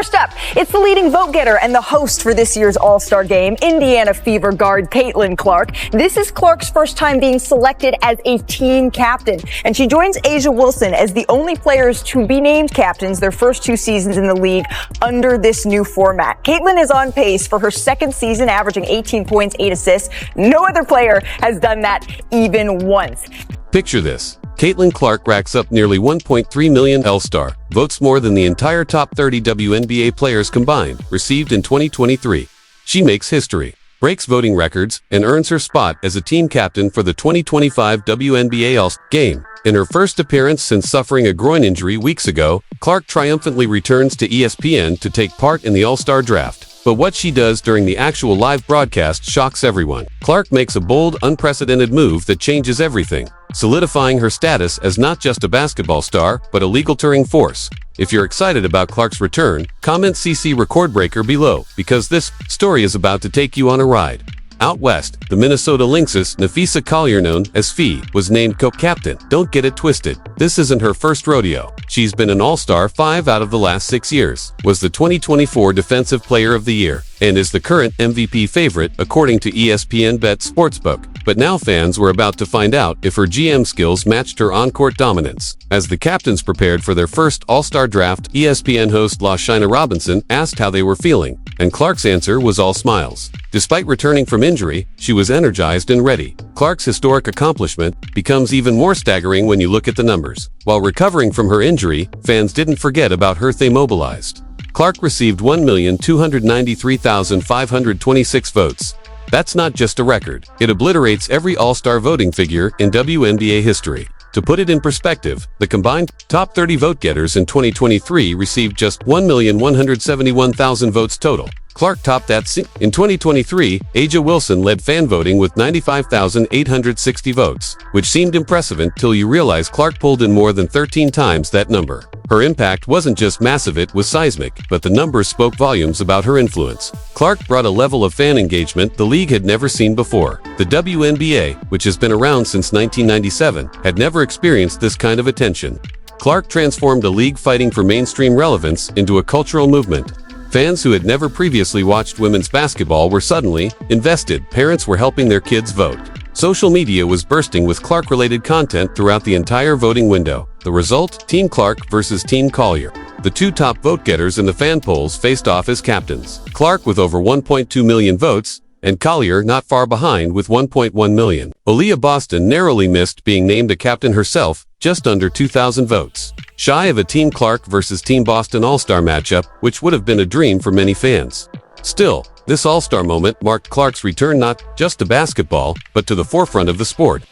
First up, it's the leading vote-getter and the host for this year's All-Star Game, Indiana Fever guard Caitlin Clark. This is Clark's first time being selected as a team captain, and she joins A'ja Wilson as the only players to be named captains their first 2 seasons in the league under this new format. Caitlin is on pace for her second season, averaging 18 points, 8 assists. No other player has done that even once. Picture this. Caitlin Clark racks up nearly 1.3 million All-Star votes, more than the entire top 30 WNBA players combined, received in 2023. She makes history, breaks voting records, and earns her spot as a team captain for the 2025 WNBA All-Star Game. In her first appearance since suffering a groin injury weeks ago, Clark triumphantly returns to ESPN to take part in the All-Star Draft. But what she does during the actual live broadcast shocks everyone. Clark makes a bold, unprecedented move that changes everything, solidifying her status as not just a basketball star, but a legal touring force. If you're excited about Clark's return, comment CC Record Breaker below, because this story is about to take you on a ride. Out west, the Minnesota Lynx's Napheesa Collier, known as Fee, was named co-captain. Don't get it twisted. This isn't her first rodeo. She's been an All-Star 5 out of the last 6 years, was the 2024 Defensive Player of the Year, and is the current MVP favorite according to ESPN Bet Sportsbook. But now fans were about to find out if her GM skills matched her on-court dominance. As the captains prepared for their first All-Star Draft, ESPN host LaShina Robinson asked how they were feeling, and Clark's answer was all smiles. Despite returning from injury, she was energized and ready. Clark's historic accomplishment becomes even more staggering when you look at the numbers. While recovering from her injury, fans didn't forget about her. They mobilized. Clark received 1,293,526 votes. That's not just a record. It obliterates every All-Star voting figure in WNBA history. To put it in perspective, the combined top 30 vote-getters in 2023 received just 1,171,000 votes total. Clark topped that. In 2023, A'ja Wilson led fan voting with 95,860 votes, which seemed impressive until you realize Clark pulled in more than 13 times that number. Her impact wasn't just massive, it was seismic, but the numbers spoke volumes about her influence. Clark brought a level of fan engagement the league had never seen before. The WNBA, which has been around since 1997, had never experienced this kind of attention. Clark transformed a league fighting for mainstream relevance into a cultural movement. Fans who had never previously watched women's basketball were suddenly invested. Parents were helping their kids vote. Social media was bursting with Clark-related content throughout the entire voting window. The result? Team Clark versus Team Collier. The two top vote-getters in the fan polls faced off as captains. Clark with over 1.2 million votes, and Collier not far behind with 1.1 million. Aliyah Boston narrowly missed being named a captain herself, just under 2,000 votes. Shy of a Team Clark versus Team Boston All-Star matchup, which would have been a dream for many fans. Still, this All-Star moment marked Clark's return not just to basketball, but to the forefront of the sport.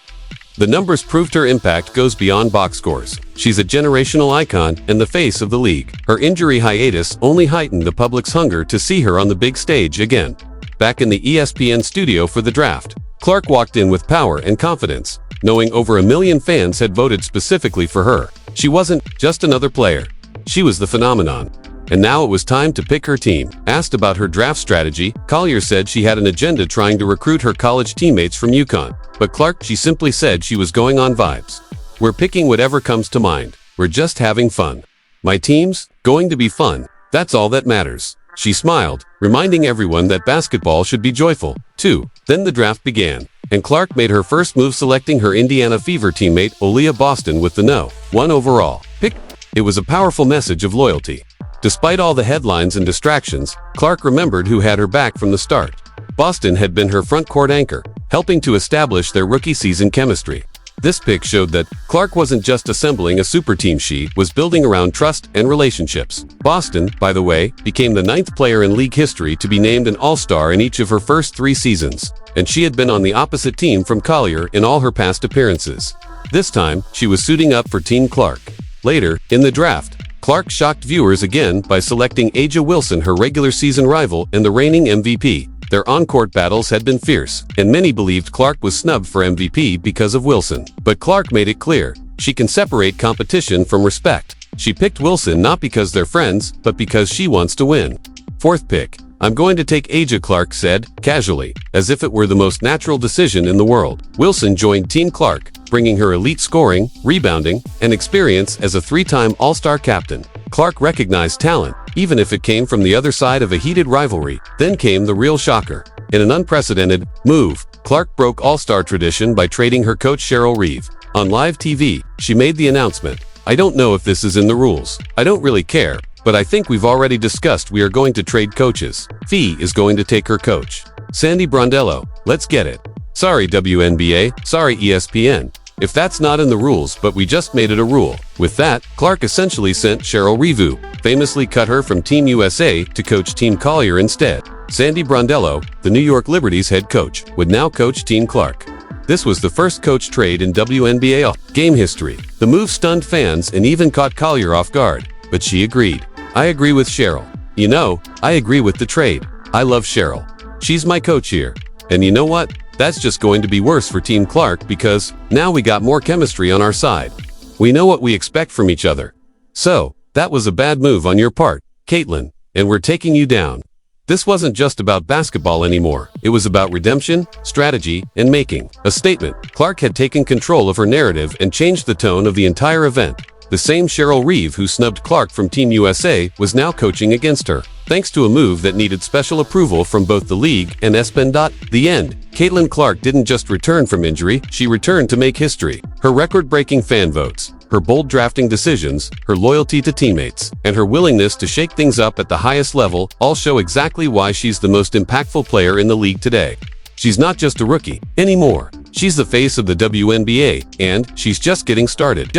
The numbers proved her impact goes beyond box scores. She's a generational icon and the face of the league. Her injury hiatus only heightened the public's hunger to see her on the big stage again. Back in the ESPN studio for the draft, Clark walked in with power and confidence, knowing over 1 million fans had voted specifically for her. She wasn't just another player. She was the phenomenon. And now it was time to pick her team. Asked about her draft strategy, Collier said she had an agenda trying to recruit her college teammates from UConn. But Clark, she simply said she was going on vibes. We're picking whatever comes to mind. We're just having fun. My team's going to be fun. That's all that matters. She smiled, reminding everyone that basketball should be joyful, too. Then the draft began, and Clark made her first move, selecting her Indiana Fever teammate Aliyah Boston with the No. 1 overall pick. It was a powerful message of loyalty. Despite all the headlines and distractions, Clark remembered who had her back from the start. Boston had been her front court anchor, helping to establish their rookie season chemistry. This pick showed that Clark wasn't just assembling a super team, she was building around trust and relationships. Boston, by the way, became the 9th player in league history to be named an All-Star in each of her first 3 seasons, and she had been on the opposite team from Collier in all her past appearances. This time, she was suiting up for Team Clark. Later, in the draft, Clark shocked viewers again by selecting A'ja Wilson, her regular season rival and the reigning MVP. Their on-court battles had been fierce, and many believed Clark was snubbed for MVP because of Wilson. But Clark made it clear, she can separate competition from respect. She picked Wilson not because they're friends, but because she wants to win. 4th pick. I'm going to take A'ja, Clark said, casually, as if it were the most natural decision in the world. Wilson joined Team Clark, bringing her elite scoring, rebounding, and experience as a 3-time All-Star captain. Clark recognized talent, even if it came from the other side of a heated rivalry. Then came the real shocker. In an unprecedented move, Clark broke All-Star tradition by trading her coach Cheryl Reeve. On live TV, she made the announcement, "I don't know if this is in the rules. I don't really care, but I think we've already discussed we are going to trade coaches. Fee is going to take her coach. Sandy Brondello, let's get it. Sorry WNBA, sorry ESPN. If that's not in the rules, but we just made it a rule." With that, Clark essentially sent Cheryl Reeve, famously cut her from Team USA to coach Team Collier instead. Sandy Brondello, the New York Liberty's head coach, would now coach Team Clark. This was the first coach trade in WNBA game history. The move stunned fans and even caught Collier off guard, but she agreed. "I agree with Cheryl. You know, I agree with the trade. I love Cheryl. She's my coach here. And you know what? That's just going to be worse for Team Clark because now we got more chemistry on our side. We know what we expect from each other. So, that was a bad move on your part, Caitlin, and we're taking you down." This wasn't just about basketball anymore. It was about redemption, strategy, and making a statement. Clark had taken control of her narrative and changed the tone of the entire event. The same Cheryl Reeve who snubbed Clark from Team USA was now coaching against her, thanks to a move that needed special approval from both the league and ESPN. The end. Caitlin Clark didn't just return from injury, she returned to make history. Her record-breaking fan votes, her bold drafting decisions, her loyalty to teammates, and her willingness to shake things up at the highest level all show exactly why she's the most impactful player in the league today. She's not just a rookie anymore. She's the face of the WNBA, and she's just getting started.